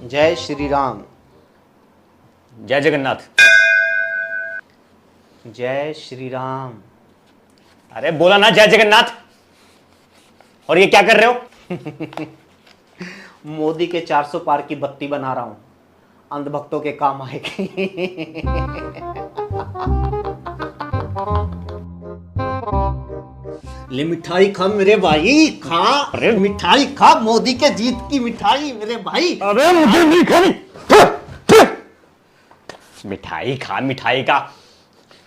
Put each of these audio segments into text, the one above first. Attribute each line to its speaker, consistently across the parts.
Speaker 1: जय श्री राम।
Speaker 2: जय जगन्नाथ।
Speaker 1: जय श्री राम।
Speaker 2: अरे बोला ना जय जगन्नाथ। और ये क्या कर रहे हो?
Speaker 1: मोदी के 400 पार की बत्ती बना रहा हूं, अंधभक्तों के काम आएगी। ले मिठाई खा मेरे भाई, खा।
Speaker 2: अरे
Speaker 1: मिठाई खा, मोदी के जीत की मिठाई मेरे भाई।
Speaker 2: अरे मुझे नहीं खानी। मिठाई खा, मिठाई का।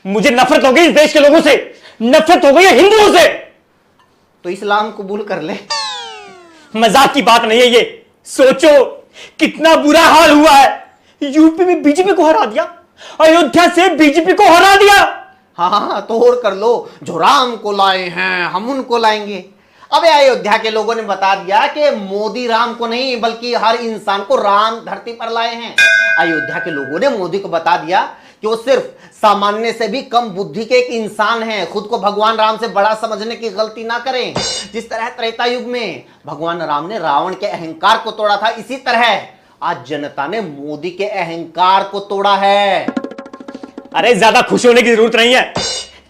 Speaker 2: मुझे नफरत हो गई इस देश के लोगों से, नफरत हो गई है हिंदुओं से।
Speaker 1: तो इस्लाम कबूल कर ले।
Speaker 2: मजाक की बात नहीं है ये। सोचो कितना बुरा हाल हुआ है। यूपी में बीजेपी को हरा दिया, अयोध्या से बीजेपी को हरा दिया।
Speaker 1: हाँ तो और कर लो, जो राम को लाए हैं हम उनको लाएंगे। अबे अयोध्या के लोगों ने बता दिया कि मोदी राम को नहीं बल्कि हर इंसान को राम धरती पर लाए हैं। अयोध्या के लोगों ने मोदी को बता दिया कि वो सिर्फ सामान्य से भी कम बुद्धि के एक इंसान हैं, खुद को भगवान राम से बड़ा समझने की गलती ना करें। जिस तरह त्रेता युग में भगवान राम ने रावण के अहंकार को तोड़ा था, इसी तरह आज जनता ने मोदी के अहंकार को तोड़ा है।
Speaker 2: अरे ज्यादा खुश होने की जरूरत नहीं है।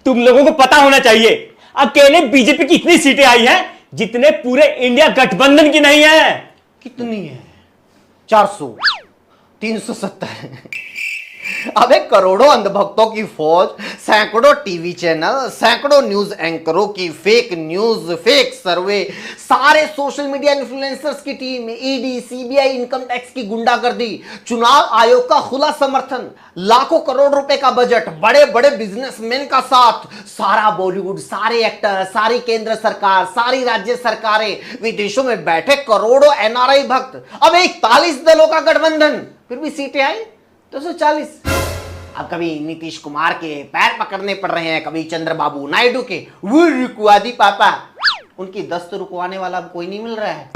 Speaker 2: तुम लोगों को पता होना चाहिए अकेले बीजेपी की इतनी सीटें आई हैं जितने पूरे इंडिया गठबंधन की नहीं है।
Speaker 1: कितनी है? 400, 370। अबे करोड़ों अंधभक्तों की फौज, सैकड़ों टीवी चैनल, सैकड़ों न्यूज एंकरों की फेक न्यूज, फेक सर्वे, सारे सोशल मीडिया इन्फ्लुएंसर्स की team, ED, CBI, income tax की गुंडागर्दी, चुनाव आयोग का खुला समर्थन, लाखों करोड़ रुपए का बजट, बड़े बड़े बिजनेसमैन का साथ, सारा बॉलीवुड, सारे एक्टर, सारी केंद्र सरकार, सारी राज्य सरकारें, विदेशों में बैठे करोड़ों एनआरआई भक्त। अब 41 दलों का गठबंधन, फिर भी सीटें आई 240। अब कभी नीतीश कुमार के पैर पकड़ने पड़ रहे हैं, कभी चंद्रबाबू नायडू के वो रुकवा दी पापा। उनकी दस्त रुकवाने वाला कोई नहीं मिल रहा है।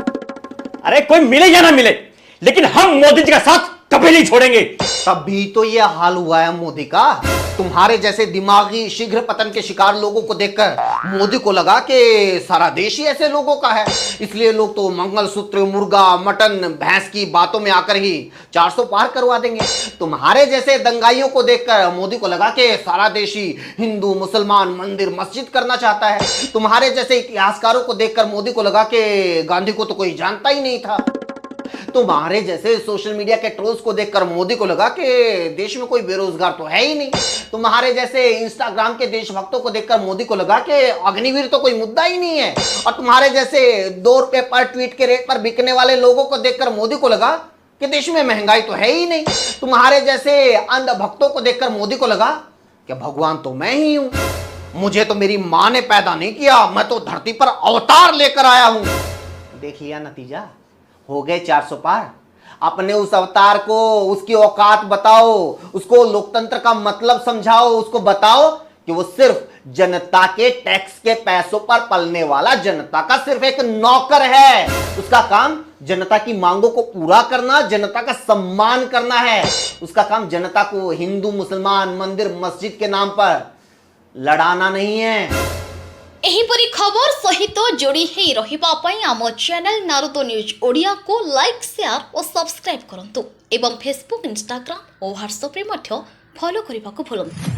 Speaker 2: अरे कोई मिले या ना मिले, लेकिन हम मोदी जी का साथ कभी नहीं छोड़ेंगे।
Speaker 1: तभी तो ये हाल हुआ है मोदी का। तुम्हारे जैसे दिमागी शीघ्र पतन के शिकार लोगों को देखकर मोदी को लगा कि सारा देश ही ऐसे लोगों का है, इसलिए लोग तो मंगलसूत्र, मुर्गा, मटन, भैंस की बातों में आकर ही 400 पार करवा देंगे। तुम्हारे जैसे दंगाइयों को देखकर मोदी को लगा कि सारा देश ही हिंदू, मुसलमान, मंदिर, मस्जिद करना चाहता है। तुम्हारे जैसे इतिहासकारों को देखकर मोदी को लगा कि गांधी को तो कोई जानता ही नहीं था। तुम्हारे जैसे सोशल मीडिया के ट्रोल्स को देखकर मोदी को लगा कि देश में कोई बेरोजगार तो है ही नहीं। तुम्हारे जैसे इंस्टाग्राम के देशभक्तों को देखकर मोदी को लगा कि अग्निवीर तो कोई मुद्दा ही नहीं है। और तुम्हारे जैसे 2 रुपए पर ट्वीट के रेट पर बिकने वाले लोगों को देखकर मोदी को लगा कि देश में महंगाई तो है ही नहीं। तुम्हारे जैसे अंधभक्तों को देखकर मोदी को लगा कि भगवान तो मैं ही हूं, मुझे तो मेरी मां ने पैदा नहीं किया, मैं तो धरती पर अवतार लेकर आया हूं। देखिए नतीजा, हो गए 400 पार। अपने उस अवतार को उसकी औकात बताओ, उसको लोकतंत्र का मतलब समझाओ, उसको बताओ कि वो सिर्फ जनता के टैक्स के पैसों पर पलने वाला जनता का सिर्फ एक नौकर है। उसका काम जनता की मांगों को पूरा करना, जनता का सम्मान करना है। उसका काम जनता को हिंदू, मुसलमान, मंदिर, मस्जिद के नाम पर लड़ाना नहीं है।
Speaker 3: एहीपरी खबर सहित जोड़ी ही रहिबा पई आम चैनल नारुतो न्यूज ओडिया को लाइक, शेयर और सब्सक्राइब करंतु एवं फेसबुक, इंस्टाग्राम और व्हाट्सएप रे मध्य फॉलो करने को भूलंतु।